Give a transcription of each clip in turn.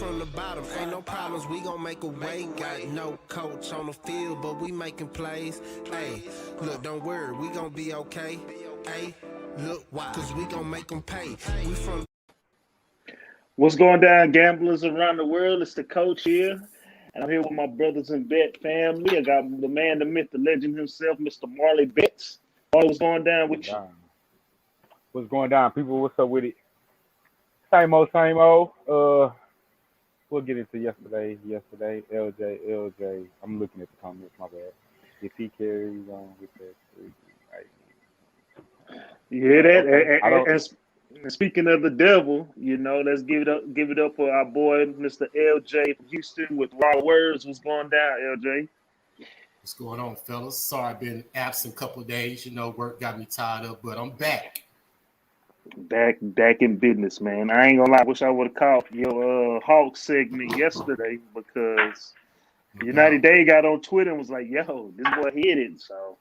from the bottom, ain't no problems, we gon' make a way. Got no coach on the field, but we making plays. Hey, look, don't worry, we gon' be okay. Hey, look, why? Cause we gon' make them pay. We from What's going down, gamblers around the world? It's the coach here, and I'm here with my brothers and bet family. I got the man, the myth, the legend himself, Mr. Marley Betts. Marley, what's going down with you? What's going down, people? What's up with it? Same old, same old. We'll get into yesterday. LJ. I'm looking at the comments. My bad. If he carries on with that, You hear that? I don't. And speaking of the devil, let's give it up for our boy, Mr. LJ from Houston with Raw Words. What's going down, LJ? What's going on, fellas? Sorry I've been absent a couple of days. Work got me tied up, but I'm back. Back in business, man. I ain't gonna lie. I wish I would have caught your Hawk segment yesterday because United Day got on Twitter and was like, "Yo, this boy hit it." So,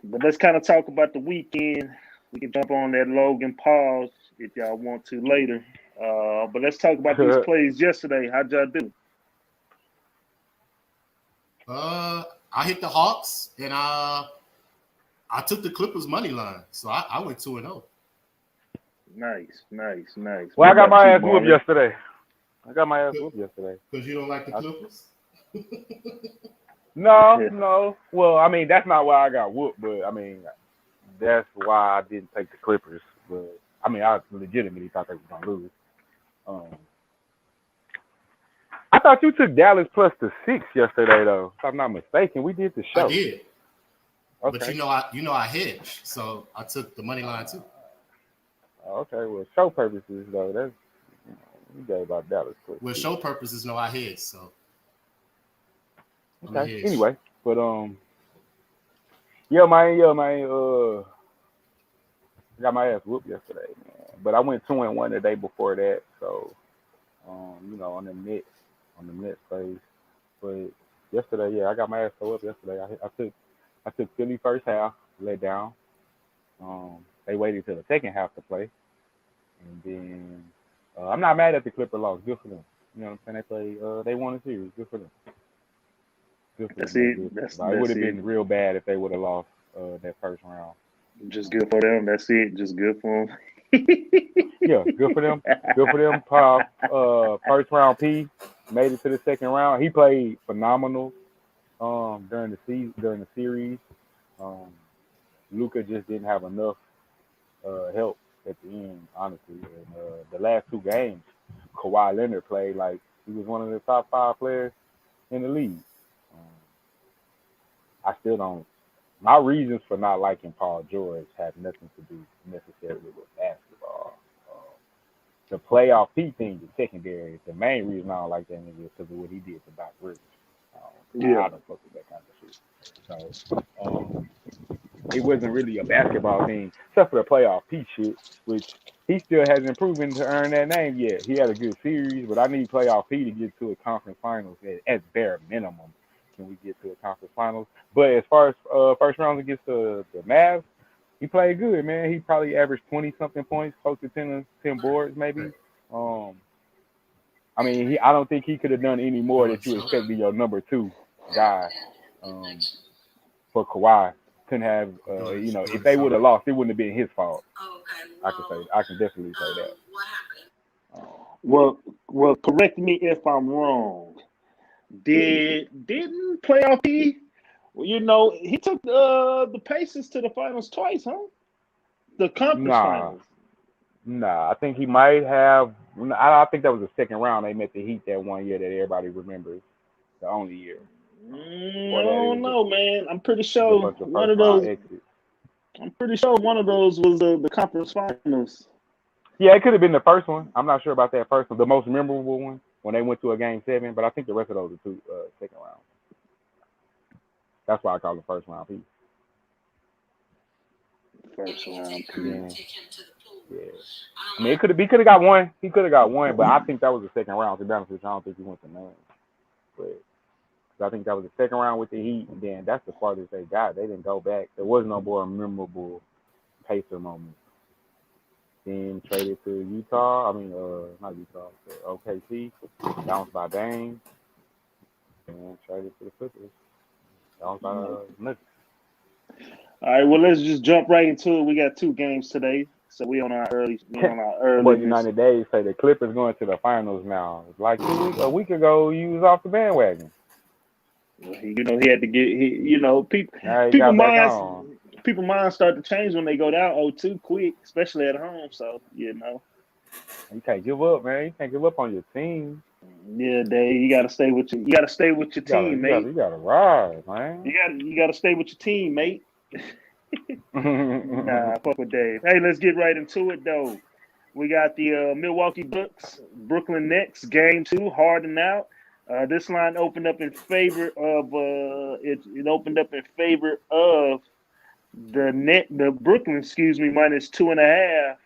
but let's kind of talk about the weekend. We can jump on that Logan pause if y'all want to later. But let's talk about these plays yesterday. How'd y'all do? I hit the Hawks and I took the Clippers money line, so I went 2-0. Nice. Well, I got my ass whooped yesterday. Because you don't like the Clippers? No. Well, I mean, that's not why I got whooped, but I mean, that's why I didn't take the Clippers. But I mean, I legitimately thought they were gonna lose. I thought you took Dallas plus the 6 yesterday, though. If I'm not mistaken, we did the show. I did. Okay. But I hedged, so I took the money line too. Okay, well, show purposes though, that's you gave about Dallas. Well, show purposes, no, I hedged, so. Okay. Anyway, but yeah, man, I got my ass whooped yesterday, man. But I went 2-1 the day before that, so on the net phase. But yesterday, yeah, I got my ass so up yesterday. I took Philly first half, let down. They waited till the second half to play. And then I'm not mad at the Clipper loss. Good for them. You know what I'm saying? They won a series. Good for them. That's it. It would have been real bad if they would have lost that first round. Just good for them. That's it. Just good for them. Yeah, good for them. Good for them. First round P made it to the second round. He played phenomenal during the series. Luka just didn't have enough help at the end, honestly. And the last 2 games, Kawhi Leonard played like he was one of the top 5 players in the league. I still don't. My reasons for not liking Paul George have nothing to do necessarily with basketball. The playoff P thing is secondary. The main reason I don't like that nigga is because of what he did to Doc Rivers. I don't fuck with that kind of shit. So it wasn't really a basketball thing, except for the playoff P shit, which he still hasn't proven to earn that name yet. He had a good series, but I need playoff P to get to a conference finals at bare minimum. Can we get to a conference finals? But as far as first round against the Mavs, he played good, man. He probably averaged 20-something points, close to 10 boards, maybe. I mean, I don't think he could have done any more that you expect be your number 2 guy. For Kawhi, couldn't have, if they would have lost, it wouldn't have been his fault. I can definitely say that. Well, correct me if I'm wrong. Didn't playoff P? Well, he took the Pacers to the finals twice, huh? The conference finals. Nah, I think he might have. I think that was the second round. They met the Heat that one year that everybody remembers, the only year. I don't know, man. I'm pretty sure one of those. I'm pretty sure one of those was the conference finals. Yeah, it could have been the first one. I'm not sure about that first one, the most memorable one when they went to a game 7. But I think the rest of those are 2 second rounds. That's why I call it first round piece. First round piece. Yeah. I mean, he could have got one. He could have got one, but I think that was the second round. To be honest with you, I don't think he went to none. But I think that was the second round with the Heat, and then that's the farthest they got. They didn't go back. There was no more memorable Pacer moment. Then traded to Utah. I mean, not Utah, but OKC. Bounced by Dame. And traded to the Clippers. Bounced by Nuggets. All right, well, let's just jump right into it. We got 2 games today, so we on our early. But United Days say the Clippers going to the finals now. Like a week ago, you was off the bandwagon. He had to get. Now he People got back minds. on. People minds start to change when they go down 0-2 quick, especially at home. So You can't give up, man. You can't give up on your team. Yeah, Dave, you gotta stay with your. You gotta stay with your team, mate. You gotta ride, man. You gotta stay with your team, mate. Nah, fuck with Dave. Hey, let's get right into it though. We got the Milwaukee Bucks, Brooklyn Nets, game 2, Harden out. This line opened up in favor of it opened up in favor of the Brooklyn, minus 2.5.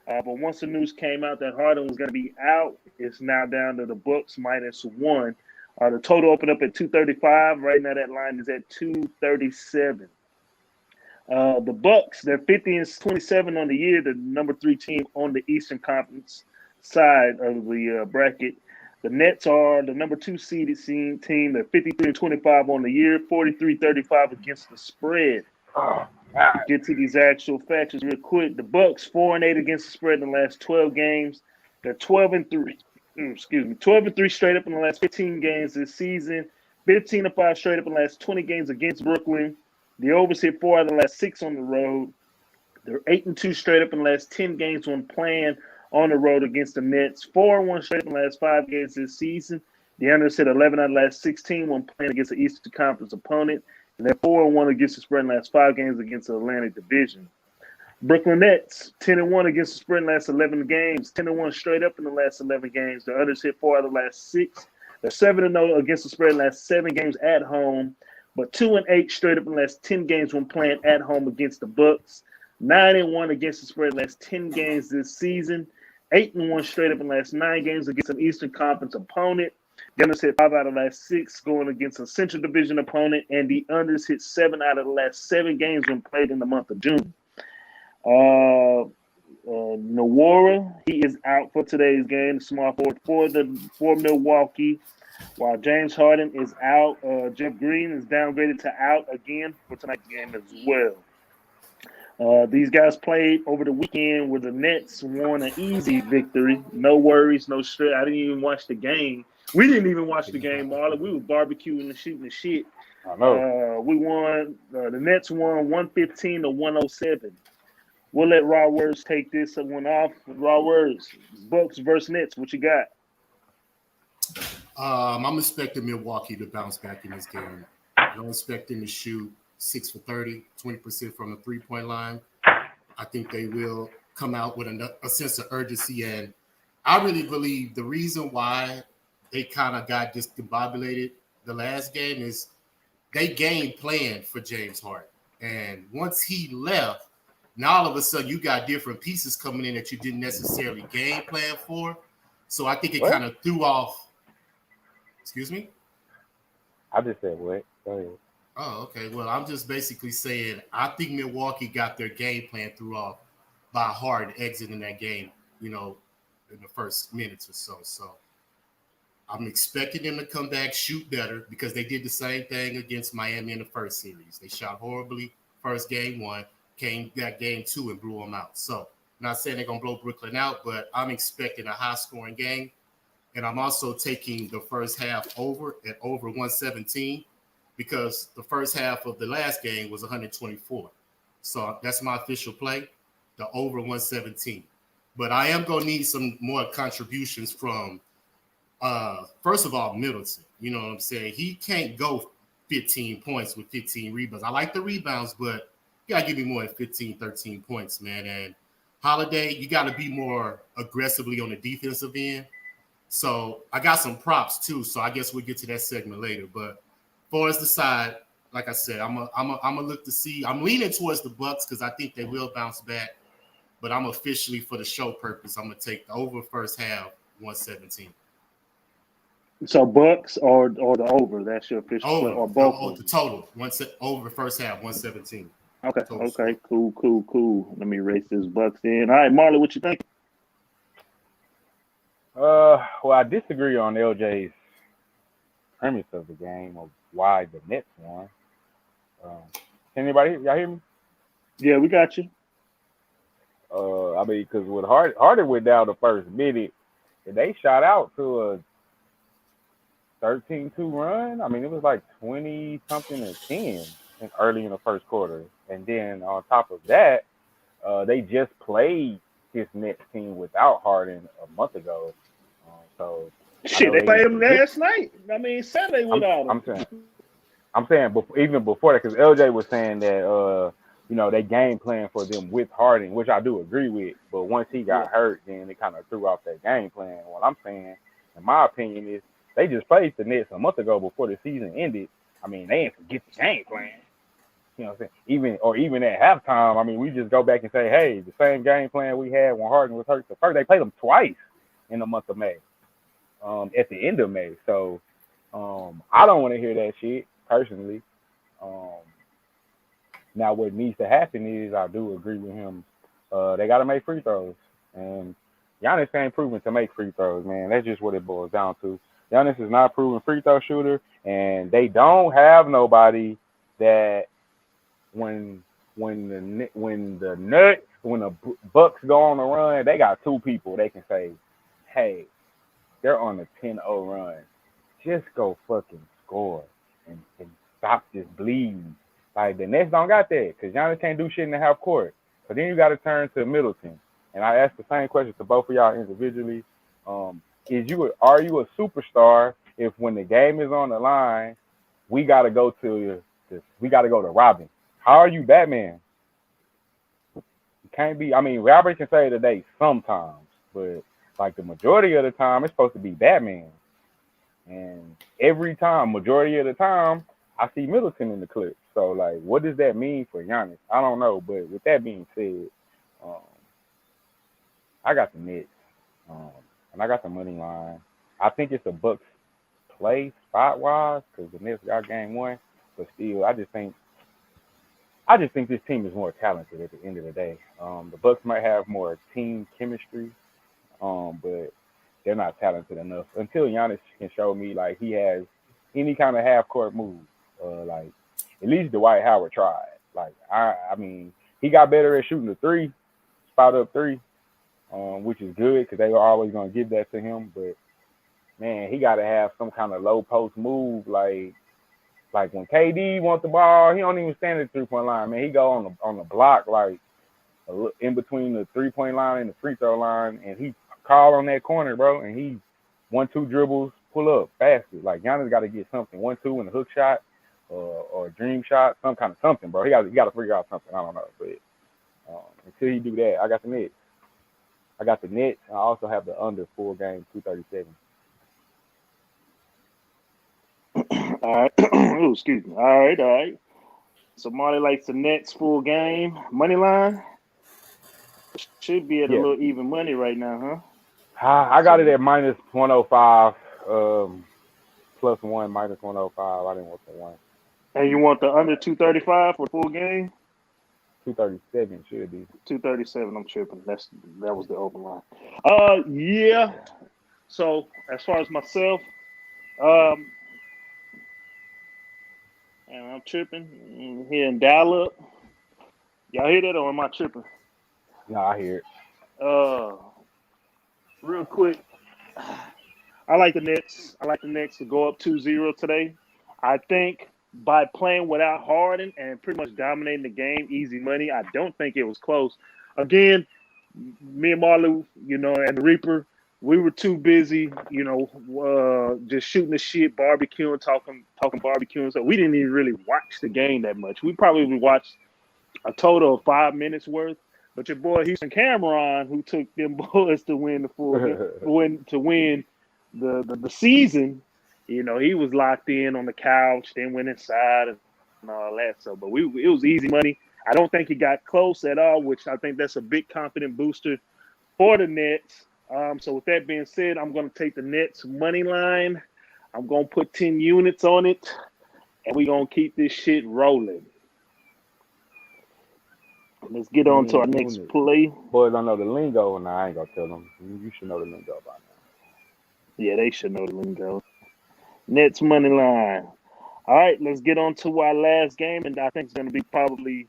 But once the news came out that Harden was going to be out, it's now down to the Bucks minus 1. The total opened up at 235. Right now, that line is at 237. The Bucks, they're 50-27 on the year, the number 3 team on the Eastern Conference side of the bracket. The Nets are the number 2 seeded team. They're 53-25 on the year, 43-35 against the spread. Get to these actual factors real quick. The Bucks 4-8 against the spread in the last 12 games. They're 12-3. 12-3 straight up in the last 15 games this season. 15-5 straight up in the last 20 games against Brooklyn. The overs hit 4 out of the last 6 on the road. They're 8-2 straight up in the last 10 games when playing on the road against the Nets. 4-1 straight up in the last 5 games this season. The unders hit 11 out of the last 16 when playing against the Eastern Conference opponent. And they're 4-1 against the spread in the last 5 games against the Atlantic Division. Brooklyn Nets, 10-1 against the spread in the last 11 games. 10-1 straight up in the last 11 games. The others hit 4 out of the last 6. They're 7-0 against the spread in the last 7 games at home. But 2-8 straight up in the last 10 games when playing at home against the Bucks. 9-1 against the spread in the last 10 games this season. 8-1 straight up in the last 9 games against an Eastern Conference opponent. The unders hit 5 out of the last 6 going against a Central Division opponent, and the unders hit 7 out of the last 7 games when played in the month of June. Nwora, he is out for today's game, the small forward for Milwaukee, while James Harden is out. Jeff Green is downgraded to out again for tonight's game as well. These guys played over the weekend where the Nets won an easy victory. No worries, no stress. I didn't even watch the game. We didn't even watch the game, Marley. We were barbecuing and shooting the shit. I know. We won. The Nets won 115-107. We'll let Raw Words take this one off. Raw Words, Bucks versus Nets. What you got? I'm expecting Milwaukee to bounce back in this game. I don't expect them to shoot 6 for 30, 20% from the 3-point line. I think they will come out with a sense of urgency. And I really believe the reason why they kind of got discombobulated the last game is they game planned for James Harden. And once he left, now all of a sudden you got different pieces coming in that you didn't necessarily game plan for. So I think it kind of threw off. Excuse me? I just said what? Go ahead. Oh, okay. Well, I'm just basically saying I think Milwaukee got their game plan threw off by Harden exiting that game, in the first minutes or so. So I'm expecting them to come back, shoot better, because they did the same thing against Miami in the first series. They shot horribly first game 1, came back game 2 and blew them out. So I'm not saying they're going to blow Brooklyn out, but I'm expecting a high-scoring game. And I'm also taking the first half over at over 117 because the first half of the last game was 124. So that's my official play, the over 117. But I am going to need some more contributions from, first of all, Middleton. You know what I'm saying? He can't go 15 points with 15 rebounds. I like the rebounds, but you got to give me more than 15, 13 points, man. And Holiday, you got to be more aggressively on the defensive end. So I got some props too. So I guess we'll get to that segment later. But far as the side, like I said, I'm a look to see. I'm leaning towards the Bucks because I think they will bounce back. But I'm officially, for the show purpose, I'm gonna take the over first half, 117. So Bucks or the over? That's your official over play, or both? the total over first half, 117. Okay, Total okay, sweep. cool. Let me race this Bucks in. All right, Marley, what you think? Well, I disagree on LJ's premise of the game of why the Nets won. Um, can y'all hear me? Yeah, we got you. I mean, because with Harden went down the first minute, and they shot out to a 13-2 run. I mean, it was like 20 something to 10 early in the first quarter, and then on top of that, they just played this Nets team without Harden a month ago. So I Shit, know they they played him forget. last night. I mean, Saturday I'm without I'm him. saying even before that, because LJ was saying that they game plan for them with Harden, which I do agree with. But once he Yeah. got hurt, then it kind of threw off that game plan. What I'm saying, in my opinion, is they just played the Nets a month ago before the season ended. I mean, they didn't forget the game plan. You know what I'm saying? Even at halftime, I mean, we just go back and say, hey, the same game plan we had when Harden was hurt. The first they played them twice in the month of May, at the end of May. So I don't want to hear that shit personally. Um, Now, what needs to happen is I do agree with him. They got to make free throws, and Giannis ain't proven to make free throws, man. That's just what it boils down to. Giannis is not a proven free throw shooter, and they don't have nobody that when the Bucks go on a run, they got two people they can say, hey, they're on a 10-0 run. Just go fucking score and stop this bleeding. Like, the Nets don't got that because Giannis can't do shit in the half court. So then you got to turn to Middleton. And I asked the same question to both of y'all individually. Are you a superstar if when the game is on the line, we got to go to Robin? How are you Batman? You can't be. I mean, Robert can say today sometimes, but like the majority of the time, it's supposed to be Batman. And every time, majority of the time, I see Middleton in the clip. So, like, what does that mean for Giannis? I don't know. But with that being said, um, I got the Nets, um, and I got the money line. I think it's a Bucks play spot wise because the Nets got game one. But still, I just think this team is more talented at the end of the day. The Bucks might have more team chemistry, but they're not talented enough until Giannis can show me like he has any kind of half court move. Like at least Dwight Howard tried. Like I mean, he got better at shooting the three, spot up three, which is good because they were always gonna give that to him. But man, he got to have some kind of low post move. Like when KD wants the ball, he don't even stand at the 3-point line. Man, he go on the block like in between the 3-point line and the free throw line, and he call on that corner, bro, and he 1-2 dribbles, pull up, basket. Like Giannis got to get something 1-2 in a hook shot or a dream shot, some kind of something, bro. He got to figure out something. I don't know, but until he do that, I got the Nets. I also have the under full game 237. All right. Oh, excuse me. All right. So Marley likes the Nets full game. Money line should be at a Yeah, little even money right now, huh? I got it So at minus 105. Plus one minus 105. I didn't want the one. and you want the under 235 for the full game? 237 should be. 237. I'm tripping. That was the open line. Yeah. So as far as myself, um, and I'm tripping here in Dallas. Y'all hear that or am I tripping? No, I hear it. Uh, real quick, I like the Nets. I like the Nets to go up 2-0 today. I think by playing without Harden and pretty much dominating the game, easy money. I don't think it was close. Again, me and Marley, and the Reaper, we were too busy, just shooting the shit, barbecuing, talking barbecuing. So we didn't even really watch the game that much. We probably watched a total of 5 minutes worth. But your boy Houston Cameron, who took them boys to win the win the season, he was locked in on the couch, then went inside and all that. So, but it was easy money. I don't think he got close at all, which I think that's a big confident booster for the Nets. So with that being said, I'm going to take the Nets money line. I'm going to put 10 units on it, and we're going to keep this shit rolling. Let's get on to our next play. Boys don't know the lingo. Nah, I ain't gonna tell them. You should know the lingo by now. Yeah, they should know the lingo. Nets money line. All right, let's get on to our last game, and I think it's going to be probably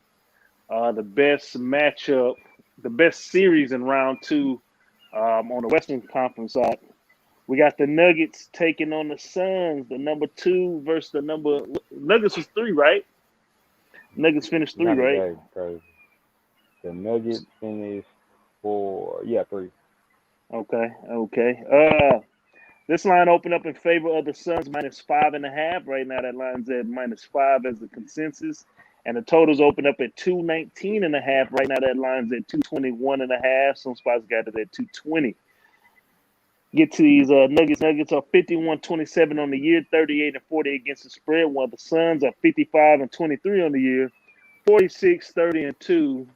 the best matchup, the best series in round two on the Western Conference side. We got the Nuggets taking on the Suns, the number 2 versus the number. Nuggets was 3, right? Nuggets finished 3, Not right? today, because the Nuggets finished 3. Okay. This line opened up in favor of the Suns -5.5. Right now, that line's at -5 as the consensus. And the totals open up at 219.5. Right now, that line's at 221.5. Some spots got it at 220. Get to these Nuggets. Nuggets are 51-27 on the year, 38-40 against the spread, while the Suns are 55-23 on the year, 46-30-2.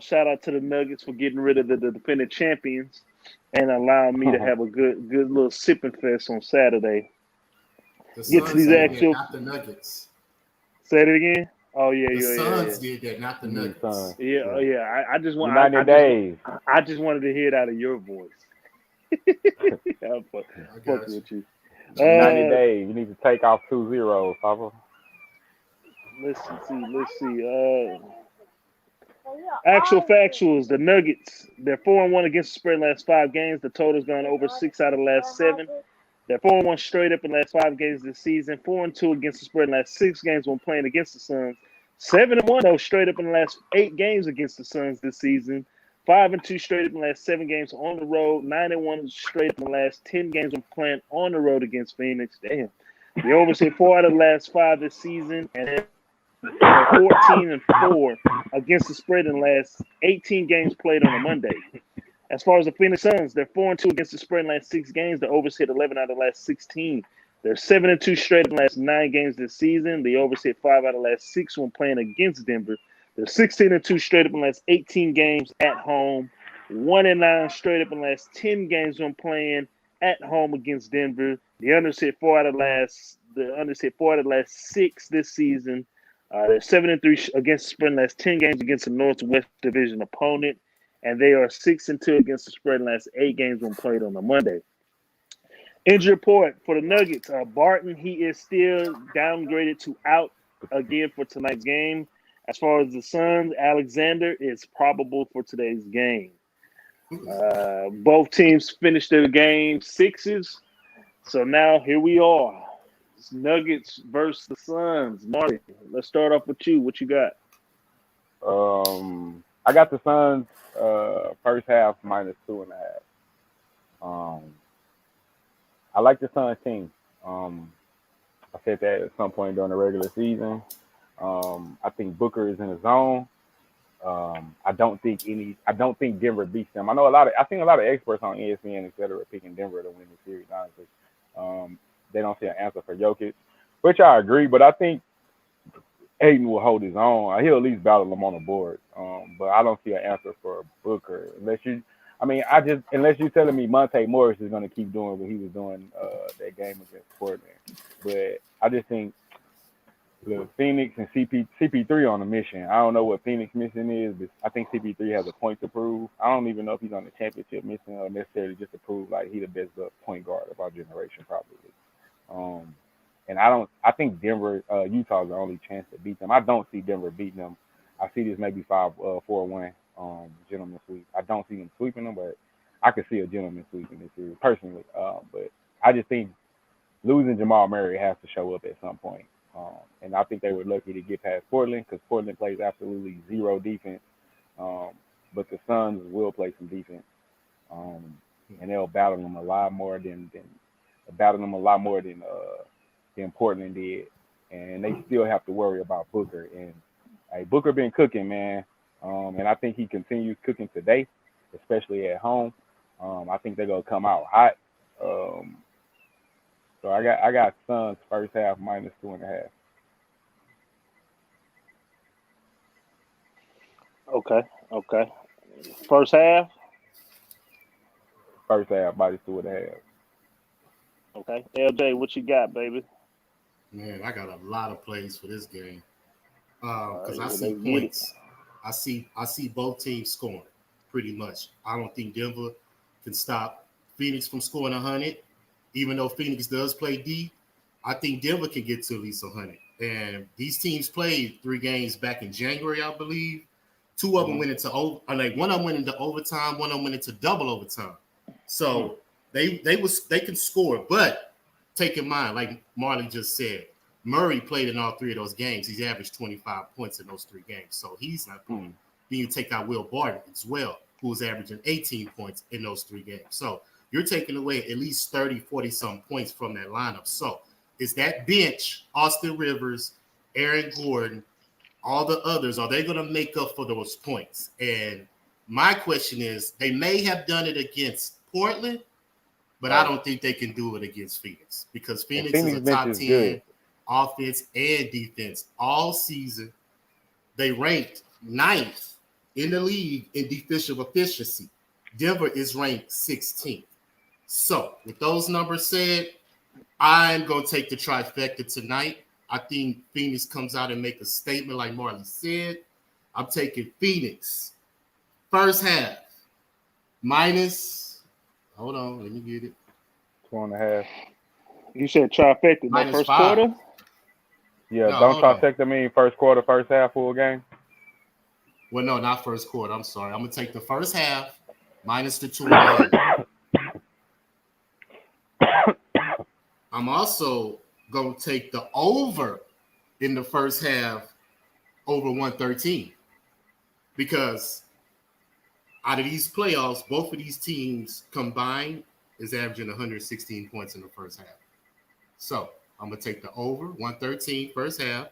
Shout out to the Nuggets for getting rid of the defending champions and allowing me to have a good little sipping fest on Saturday. The Get to these actual. not the Nuggets. Say it again. Oh yeah, The Suns did that, not the Nuggets. Yeah. I just want. United days. I just wanted to hear it out of your voice. I'm fucking with you. 90 days. You need to take off 2 zeros, Papa. Let's see. Actual factuals. The Nuggets, they're 4-1 against the spread in the last 5 games. The total's gone over 6 out of the last 7. They're 4-1 straight up in the last 5 games this season. 4-2 against the spread in the last 6 games when playing against the Suns. 7-1 though straight up in the last 8 games against the Suns this season. 5-2 straight up in the last 7 games on the road. 9-1 straight up in the last 10 games when playing on the road against Phoenix. Damn. They oversee 4 out of the last 5 this season, and 14-4 against the spread in the last 18 games played on a Monday. As far as the Phoenix Suns, they're 4-2 against the spread in the last 6 games. They overhit 11 out of the last 16. They're 7-2 straight up in the last 9 games this season. They overhit 5 out of the last 6 when playing against Denver. They're 16-2 straight up in the last 18 games at home. 1-9 straight up in the last 10 games when playing at home against Denver. The unders hit 4 out of the last 6 this season. They're 7-3 against the spread in the last 10 games against a Northwest Division opponent, and they are 6-2 against the spread in the last 8 games when played on a Monday. Injury report for the Nuggets. Barton, he is still downgraded to out again for tonight's game. As far as the Suns, Alexander is probable for today's game. Both teams finished their game 6s. So now here we are. It's Nuggets versus the Suns. Marley, let's start off with you. What you got? I got the Suns first half -2.5. I like the Suns team. I said that at some point during the regular season. I think Booker is in the zone. I don't think Denver beats them. I think a lot of experts on ESPN, et cetera, are picking Denver to win the series, honestly. They don't see an answer for Jokic, which I agree, but I think Aiden will hold his own. He'll at least battle him on the board. But I don't see an answer for Booker unless you're telling me Monte Morris is going to keep doing what he was doing that game against Portland. But I just think Phoenix and CP3 on a mission. I don't know what Phoenix mission is, but I think CP3 has a point to prove. I don't even know if he's on the championship mission or necessarily just to prove like he's the best point guard of our generation, probably. And I think Denver, Utah's the only chance to beat them. I don't see Denver beating them. I see this maybe 4-1 gentleman sweep. I don't see them sweeping them, but I could see a gentleman sweep in this series personally. But I just think losing Jamal Murray has to show up at some point. And I think they were lucky to get past Portland because Portland plays absolutely zero defense. But the Suns will play some defense. And they'll battle them a lot more than Portland did, and they still have to worry about Booker. And Booker been cooking, man, and I think he continues cooking today, especially at home. I think they're gonna come out hot. So I got Suns first half -2.5. Okay. First half. First half -2.5. Okay, LJ, what you got, baby? Man, I got a lot of plays for this game because I let's see get points. I see both teams scoring pretty much. I don't think Denver can stop Phoenix from scoring 100, even though Phoenix does play D. I think Denver can get to at least 100. And these teams played 3 games back in January, I believe. 2 of them went into one of them went into overtime, one of them went into double overtime. So they can score, but take in mind, like Marley just said, Murray played in all 3 of those games. He's averaged 25 points in those 3 games, so he's not playing. Then you take out Will Barton as well, who's averaging 18 points in those 3 games. So you're taking away at least 30, 40-some points from that lineup. So is that bench, Austin Rivers, Aaron Gordon, all the others, are they going to make up for those points? And my question is, they may have done it against Portland, but I don't think they can do it against Phoenix, because Phoenix is a top 10 good offense and defense all season. They ranked 9th in the league in defensive efficiency. Denver is ranked 16th. So with those numbers said, I'm going to take the trifecta tonight. I think Phoenix comes out and make a statement like Marley said. I'm taking Phoenix first half minus, hold on, let me get it. 2.5. You said trifecta, Minus first 5. quarter? Yeah, No, don't hold on. trifecta mean first quarter, first half, full game? Well, no, not first quarter. I'm sorry. I'm going to take the first half minus the 2.5. I'm also going to take the over in the first half over 113, because out of these playoffs, both of these teams combined is averaging 116 points in the first half. So I'm going to take the over 113 first half.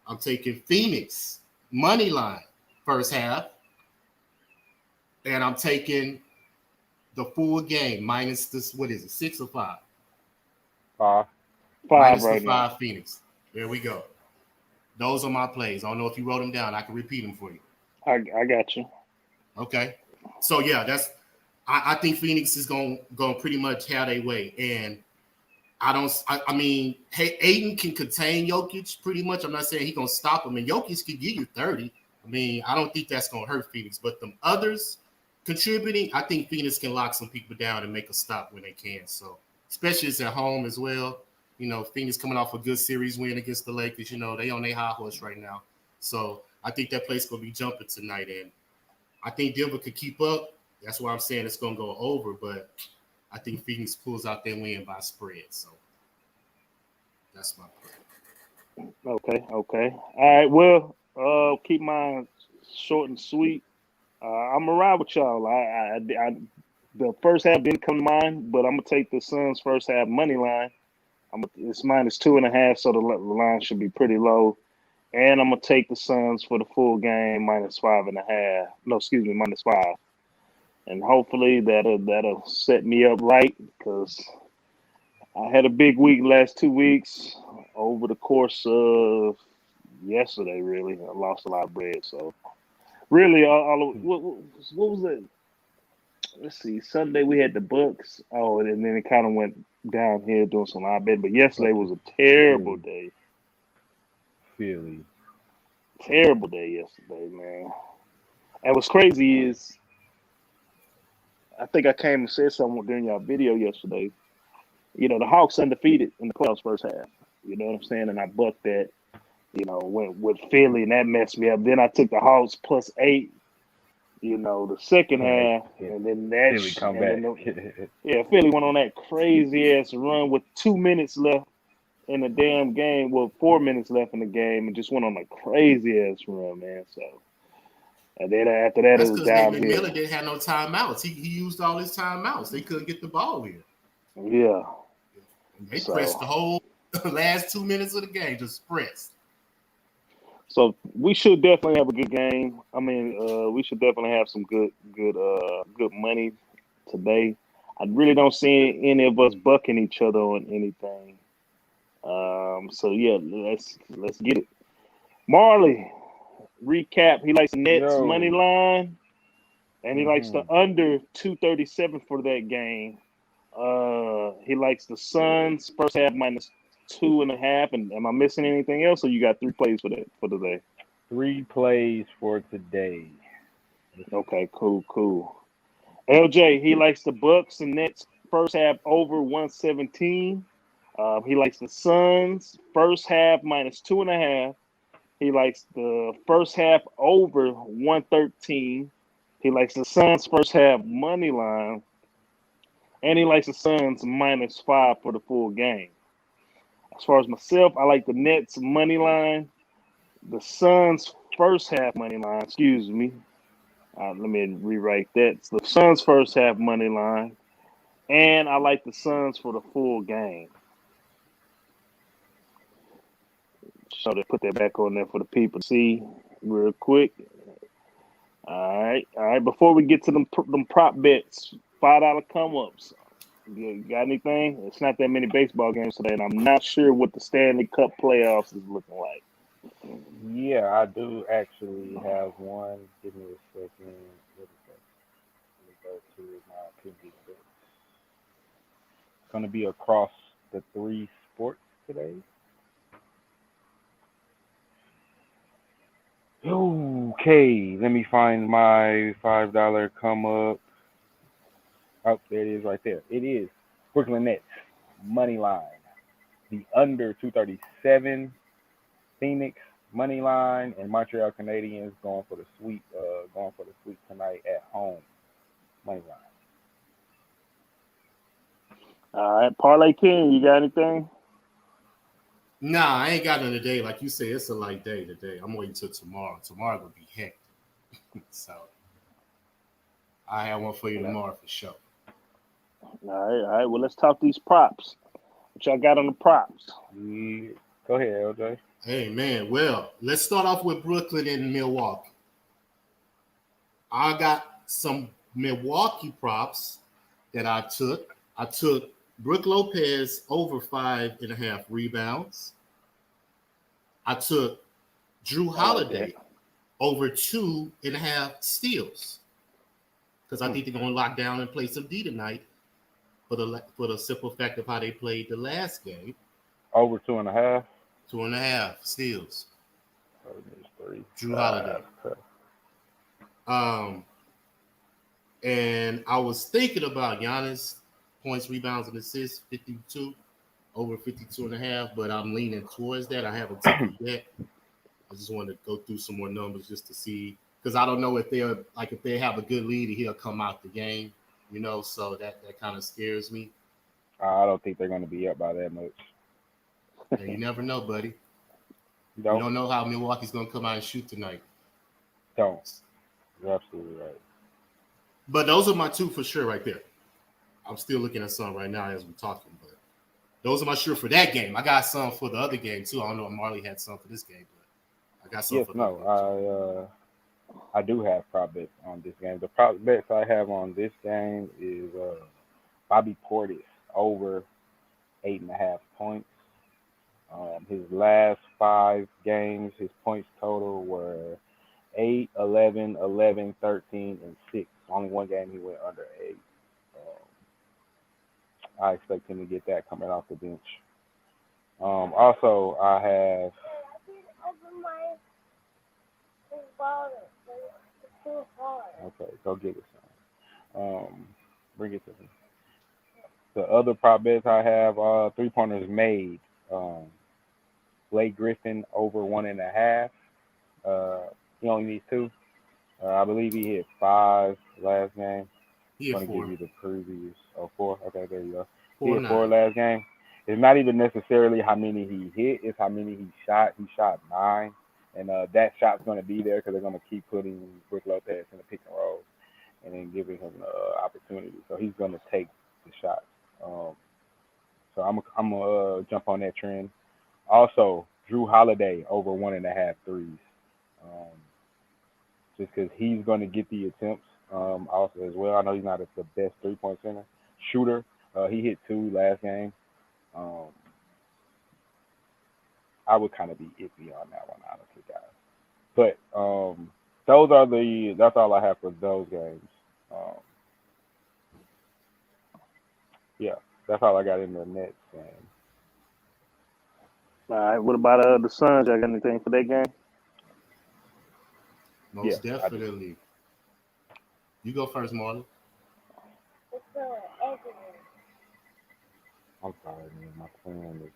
I'm taking Phoenix money line first half. And I'm taking the full game minus this, what is it, 6 or 5? 5. Minus right the 5 now. Phoenix. There we go. Those are my plays. I don't know if you wrote them down. I can repeat them for you. I got you. Okay. So yeah, I think Phoenix is going pretty much have their way. And I mean, hey, Aiden can contain Jokic pretty much. I'm not saying he's going to stop him. And Jokic can give you 30. I mean, I don't think that's going to hurt Phoenix. But them others contributing, I think Phoenix can lock some people down and make a stop when they can. So, especially it's at home as well. You know, Phoenix coming off a good series win against the Lakers. You know, they on their high horse right now. So, I think that place going to be jumping tonight. And I think Denver could keep up. That's why I'm saying it's going to go over. But I think Phoenix pulls out their win by spread. So, that's my plan. Okay. All right. Well, keep mine short and sweet. I'm around with y'all. I the first half didn't come to mind, but I'm gonna take the Suns first half money line. It's minus 2.5, so the line should be pretty low. And I'm gonna take the Suns for the full game minus 5.5. No, excuse me, minus 5. And hopefully that'll set me up right, because I had a big week last 2 weeks. Over the course of yesterday, really, I lost a lot of bread. So really, what was it? Let's see. Sunday we had the Bucks. Oh, and then it kind of went downhill doing some live bet. But yesterday was a terrible day. Philly. Terrible day yesterday, man. And what's crazy is, I think I came and said something during your video yesterday. You know, the Hawks undefeated in the playoffs first half. You know what I'm saying? And I bucked that, you know, went with Philly, and that messed me up. Then I took the Hawks plus 8, you know, the second half, and then that Philly come back. Philly went on that crazy ass run with 2 minutes left in the damn game. Well, 4 minutes left in the game, and just went on a crazy ass run, man. So, and then after that, That's it was because Nate downhill. McMillan didn't have no timeouts. He used all his timeouts. They couldn't get the ball in. Yeah. And they pressed the whole last 2 minutes of the game, just pressed. So we should definitely have a good game. I mean, we should definitely have some good money today. I really don't see any of us bucking each other on anything. So yeah, let's get it. Marley, recap. He likes the Nets money line, and he likes the under 237 for that game. He likes the Suns first half minus 2.5. And am I missing anything else? Or you got 3 plays for today? 3 plays for today. Okay, cool. LJ, he likes the Bucks and Nets first half over 117. He likes the Suns first half minus 2.5. He likes the first half over 113. He likes the Suns first half money line. And he likes the Suns minus 5 for the full game. As far as myself, I like the Nets money line, the Suns first half money line, excuse me. Let me rewrite that. It's the Suns first half money line. And I like the Suns for the full game. So they put that back on there for the people to see real quick. All right. Before we get to them prop bets, $5 come ups. You got anything? It's not that many baseball games today, and I'm not sure what the Stanley Cup playoffs is looking like. Yeah, I do actually have one. Give me a second. What is that? Let me go to my opinion bets. It's going to be across the 3 sports today. Okay, let me find my $5 come up. Oh, there it is right there. It is Brooklyn Nets money line. The under 237 Phoenix money line, and Montreal Canadiens going for the sweep. Going for the sweep tonight at home money line. All right, Parlay King, you got anything? Nah, I ain't got none today. Like you said, it's a light day today. I'm waiting till tomorrow. Tomorrow will be hectic. So I have one for you tomorrow for sure. All right. Well, let's talk these props. What y'all got on the props? Yeah. Go ahead, LJ. Hey, man. Well, let's start off with Brooklyn and Milwaukee. I got some Milwaukee props that I took. I took Brook Lopez over 5.5 rebounds. I took Drew Holiday over 2.5 steals because I think they're going to lock down and play some D tonight for the simple fact of how they played the last game. Over 2.5. 2.5 steals. Oh, there's 3. Drew Holiday. And I was thinking about Giannis points, rebounds, and assists, 52, over 52.5, but I'm leaning towards that. I haven't taken it yet. I just wanted to go through some more numbers just to see, because I don't know if they have a good lead, he'll come out the game, so that kind of scares me. I don't think they're going to be up by that much. And you never know, buddy. You don't know how Milwaukee's going to come out and shoot tonight. Don't. You're absolutely right. But those are my 2 for sure right there. I'm still looking at some right now as we're talking, but those are my sure for that game. I got some for the other game too. I don't know if Marley had some for this game, but I got some for the I do have prop bets on this game. The prop bets I have on this game is Bobby Portis over 8.5 points. His last 5 games, his points total were 8, 11, 11, 13, and 6. Only one game he went under 8. I expect him to get that coming off the bench. Also, I have. Okay, go get it, son. Bring it to me. The other prop bets I have, 3-pointers made. Blake Griffin over 1.5. He only needs 2. I believe he hit 5 last game. I'm going to give you the previews. 4. Okay, there you go. He hit 4 last game. It's not even necessarily how many he hit. It's how many he shot. He shot 9. And that shot's going to be there because they're going to keep putting Brook Lopez in the pick and roll and then giving him the opportunity. So he's going to take the shots. So I'm going to jump on that trend. Also, Drew Holiday over 1.5 threes. Just because he's going to get the attempts also as well. I know he's not the best 3-point shooter. He hit 2 last game. I would kind of be iffy on that one, honestly, guys. But that's all I have for those games. Yeah, that's all I got in the Nets game. All right. What about the Suns? Y'all got anything for that game? Yeah, Most definitely. You go first, Marley. I'm sorry, man. My plan is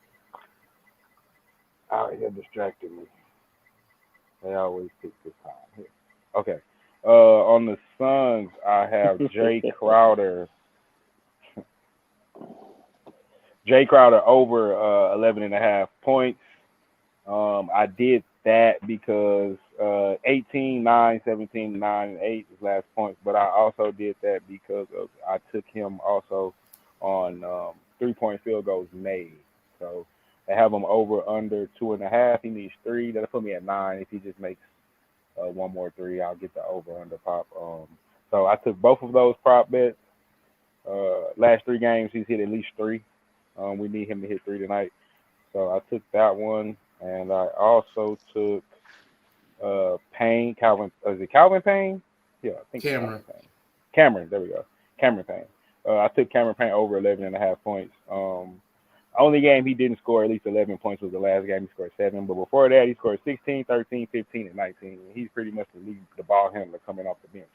out here distracting me. They always pick this time. Here. Okay. On the Suns, I have Jay Crowder. Jay Crowder over 11 and a half points. I did that because 18, 9, 17, 9, and 8 is last points, but I also did that because I took him also on 3-point field goals made. So I have him over under 2.5. He needs 3. That'll put me at 9. If he just makes one more 3, I'll get the over under pop. So I took both of those prop bets. Last 3 games, he's hit at least 3. We need him to hit 3 tonight. So I took that one, and I also took Payne, Calvin. Is it Calvin Payne? Yeah, I think Cameron. Calvin Payne. Cameron, there we go. Cameron Payne. I took Cameron Payne over 11 and a half points. Only game he didn't score at least 11 points was the last game. He scored 7. But before that, he scored 16, 13, 15, and 19. He's pretty much the ball handler coming off the bench.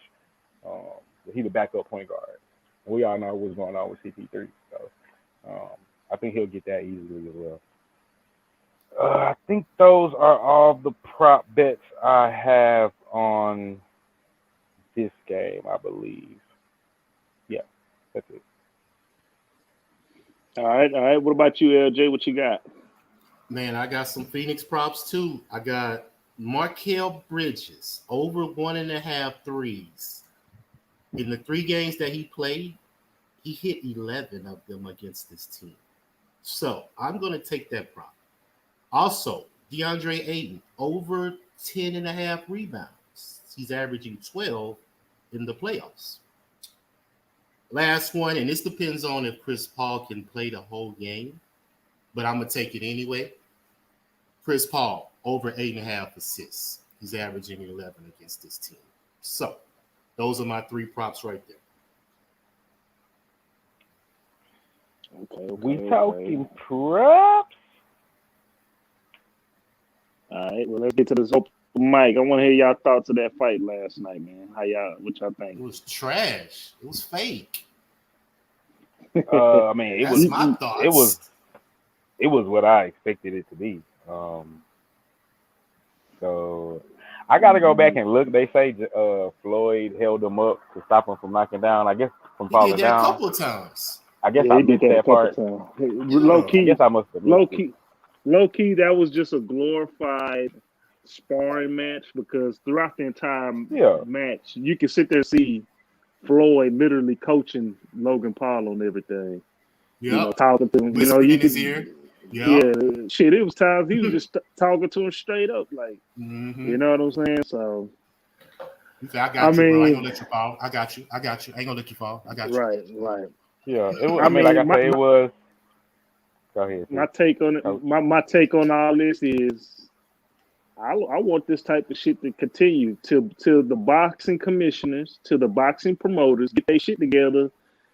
He's the backup point guard. And we all know what's going on with CP3. So I think he'll get that easily as well. I think those are all the prop bets I have on this game, I believe. Yeah, that's it. All right. What about you, LJ? What you got? Man, I got some Phoenix props too. I got Markel Bridges over 1.5 threes. In the 3 games that he played, he hit 11 of them against this team. So I'm going to take that prop. Also, DeAndre Ayton over 10.5 rebounds. He's averaging 12 in the playoffs. Last one, and this depends on if Chris Paul can play the whole game, but I'm going to take it anyway. Chris Paul over 8.5 assists. He's averaging 11 against this team. So those are my 3 props right there. We talking props? All right, well, let's get to this open mic. I want to hear y'all thoughts of that fight last night, man. What y'all think? It was trash. It was fake. I mean, That's my thoughts. It was what I expected it to be. So I got to go back and look. They say Floyd held him up to stop him from knocking down. I guess from He falling did that down. a couple of times. I guess I missed that part. Low key, I guess I must have missed it. Low key, that was just a glorified sparring match because throughout the entire match, you can sit there and see Floyd literally coaching Logan Paul on everything. Yeah, you know, talking to him. Whispering in his ear. Yeah, shit. It was times he was just talking to him straight up, like, you know what I'm saying. So, I got you, bro. I ain't gonna let you fall. I got you. I ain't gonna let you fall. I got you. Right. Yeah, it was, I mean, like I say, it was. Go ahead. My take on it. My take on all this is, I want this type of shit to continue till the boxing commissioners, to the boxing promoters get their shit together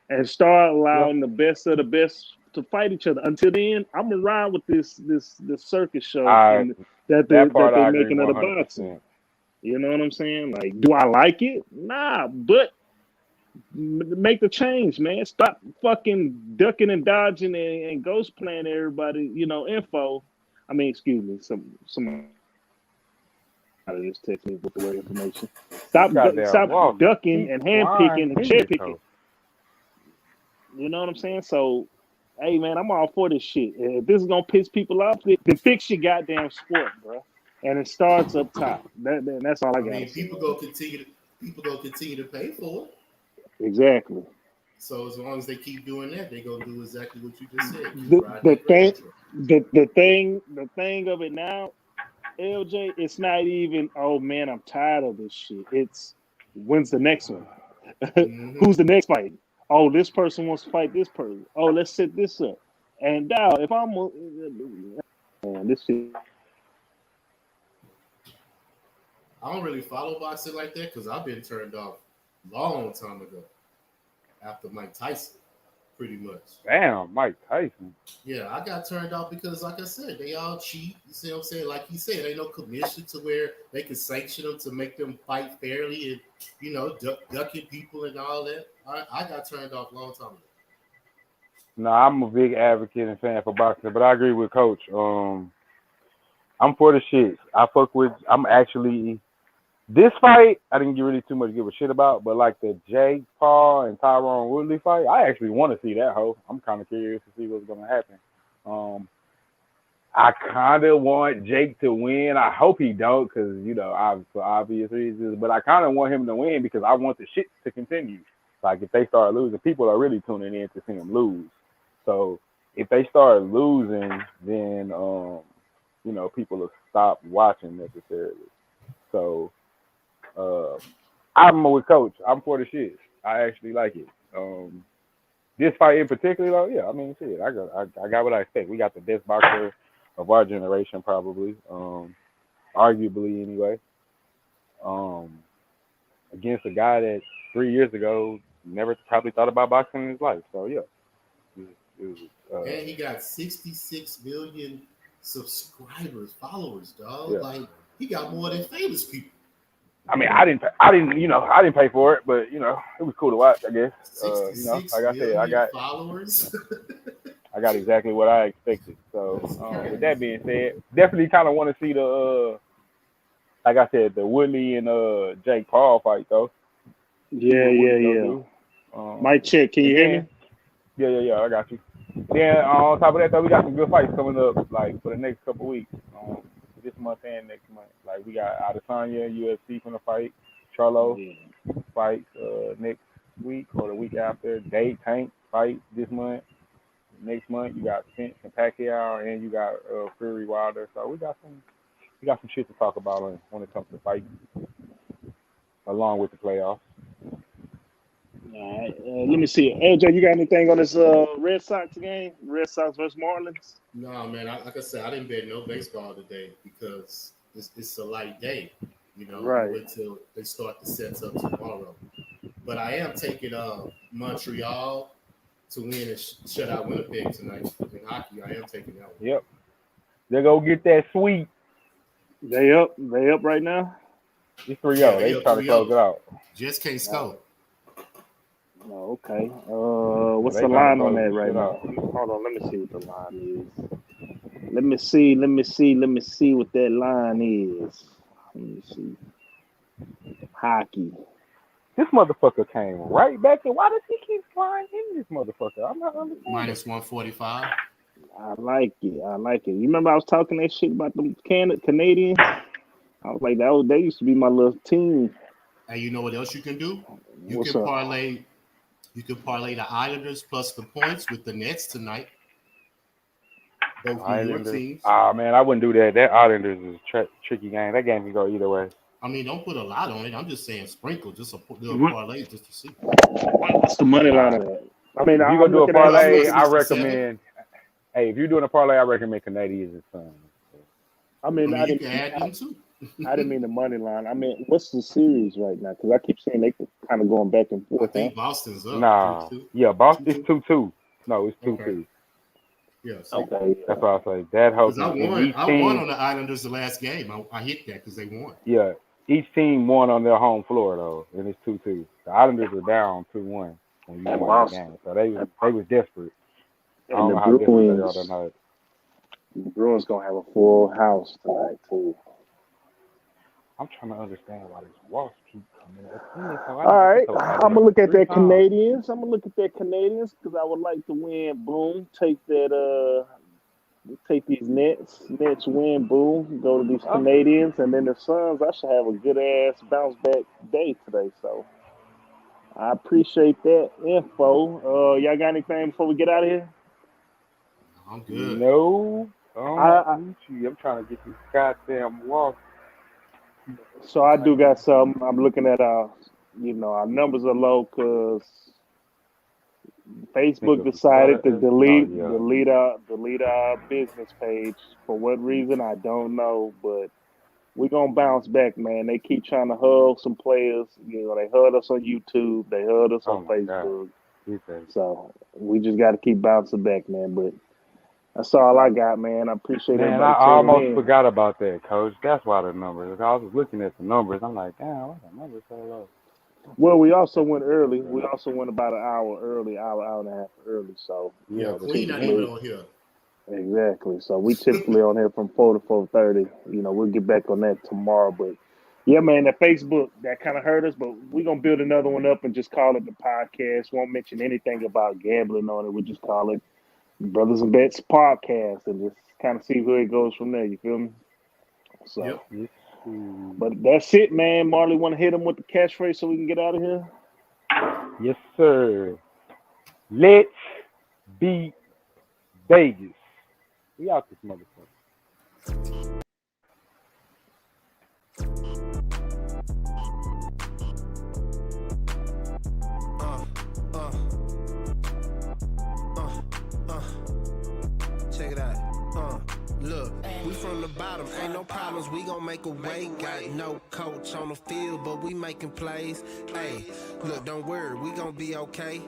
and start allowing the best of the best to fight each other. Until then, I'm gonna ride with this circus show that they're making of the boxing. You know what I'm saying? Like, do I like it? Nah, but make the change, man. Stop fucking ducking and dodging and ghost playing everybody, info. I mean, excuse me, somebody just text me with the word information. Stop ducking and handpicking and cherry picking. You know what I'm saying? So, hey, man, I'm all for this shit. If this is gonna piss people off, then fix your goddamn sport, bro. And it starts up top. That's all I got. I mean, people go continue to pay for it. Exactly. So as long as they keep doing that, they're gonna do exactly what you just said. The thing of it now, LJ, it's not even, oh man, I'm tired of this shit. It's when's the next one? Who's the next fight? Oh, this person wants to fight this person. Oh, let's set this up. And now, if I'm this shit. I don't really follow boxing like that because I've been turned off long time ago after Mike Tyson. pretty much. Damn, Mike Tyson. Yeah, I got turned off because, like I said, they all cheat. You see what I'm saying? Like he said, ain't no commission to where they can sanction them to make them fight fairly and, ducking people and all that. I got turned off a long time ago. No, I'm a big advocate and fan for boxing, but I agree with Coach. I'm for the shits. I'm actually this fight. I didn't get really too much to give a shit about, but like the Jake Paul and Tyron Woodley fight, I actually want to see that. I'm kind of curious to see what's gonna happen. I kind of want Jake to win. I hope he don't, because for obvious reasons. But I kind of want him to win because I want the shit to continue. Like if they start losing, people are really tuning in to see him lose. So if they start losing, then people will stop watching necessarily. So I'm with Coach. I'm for the shit. I actually like it. This fight in particular, though, yeah, I mean, shit, I got what I expect. We got the best boxer of our generation, probably, arguably anyway, against a guy that 3 years ago never probably thought about boxing in his life. So yeah, and he got 66 million followers, dog. Yeah. Like he got more than famous people. I mean, I didn't pay for it, but it was cool to watch, I guess. 66 like I said, I got followers. I got exactly what I expected. So with that being said, definitely kind of want to see the like I said, the Woodley and Jake Paul fight though. Yeah. Mic check. Can you hear me? Yeah. I got you. Then on top of that though, we got some good fights coming up, like for the next couple weeks. This month and next month. Like we got Adesanya UFC from the fight. Charlo fight next week or the week after. Dave Tank fight this month. Next month you got Spence and Pacquiao, and you got Fury Wilder. So we got some shit to talk about when it comes to fighting, along with the playoffs. All right. Let me see. LJ, you got anything on this Red Sox game? Red Sox versus Marlins? No, man. Like I said, I didn't bet no baseball today because it's a light day. Right. Wait till they start the sets up tomorrow. But I am taking Montreal to win and shut out Winnipeg tonight in hockey. I am taking that one. Yep. They go get that sweep. They up right now? It's 3-0. They try to close it out. Just can't score. Oh, okay. What's the line on that right now? Hold on, let me see what the line is. Let me see what that line is. Let me see. Hockey. This motherfucker came right back, and why does he keep flying in this motherfucker? I'm not understanding. Minus 145. I like it. You remember I was talking that shit about the Canadians? I was like, they used to be my little team. And you know what else you can do? You can parlay the Islanders plus the points with the Nets tonight. Both New York teams. Man, I wouldn't do that. That Islanders is a tricky game. That game can go either way. I mean, don't put a lot on it. I'm just saying sprinkle, just a little parlay just to see. What's the money line on that? I mean, if you're going to do a parlay, I 67. recommend. Hey, if you're doing a parlay, I recommend Canadians and Sons. I mean, I you can add them too. I didn't mean the money line. I mean, what's the series right now? Because I keep saying they kind of going back and forth. I think Boston's up. Nah. 2-2. Yeah, Boston's 2-2. No, it's 2-2. Okay. Yes. Okay. That's why I say that helps. I won on the Islanders the last game. I hit that because they won. Yeah. Each team won on their home floor though, and it's 2-2. The Islanders are down 2-1 when you won the game, so they was desperate. And the Bruins gonna have a full house tonight too. I'm trying to understand why this Walsh keep coming up. All right, I'm gonna look at that Canadians. Because I would like to win. Boom, take these Nets. Nets win. Boom, go to these Canadians, and then the Suns. I should have a good ass bounce back day today. So I appreciate that info. Y'all got anything before we get out of here? I'm good. No. I'm trying to get this goddamn Walsh. So I do got some. I'm looking at our numbers are low because Facebook decided to delete our business page for what reason I don't know, but we're gonna bounce back, man. They keep trying to hug some players. They heard us on YouTube. They heard us on Facebook. Appreciate it. So we just got to keep bouncing back, man. But that's all I got, man. I appreciate Man, I everybody tuning almost in. forgot about that, Coach. That's why the numbers. I was looking at the numbers. I'm like, damn, why the numbers so low? Well, we also went early. We also went about an hour early, hour and a half early. So Yeah, Yeah, but Queen not even on here. exactly. So we typically on here from 4 to 4:30. You know, we'll get back on that tomorrow. But yeah, man, that Facebook that kind of hurt us, but we're gonna build another one up and just call it the podcast. Won't mention anything about gambling on it. We'll just call it Brothers and Bets Podcast and just kind of see where it goes from there. You feel me? So, Yep. yes, but that's it, man. Marley, want to hit him with the catchphrase so we can get out of here? yes, sir. Let's beat Vegas. We out this motherfucker. Uh, check it out. Look, we from the bottom, ain't no problems, we gon' make a way. Got no coach on the field, but we making plays. Hey, look, don't worry, we gon' be okay.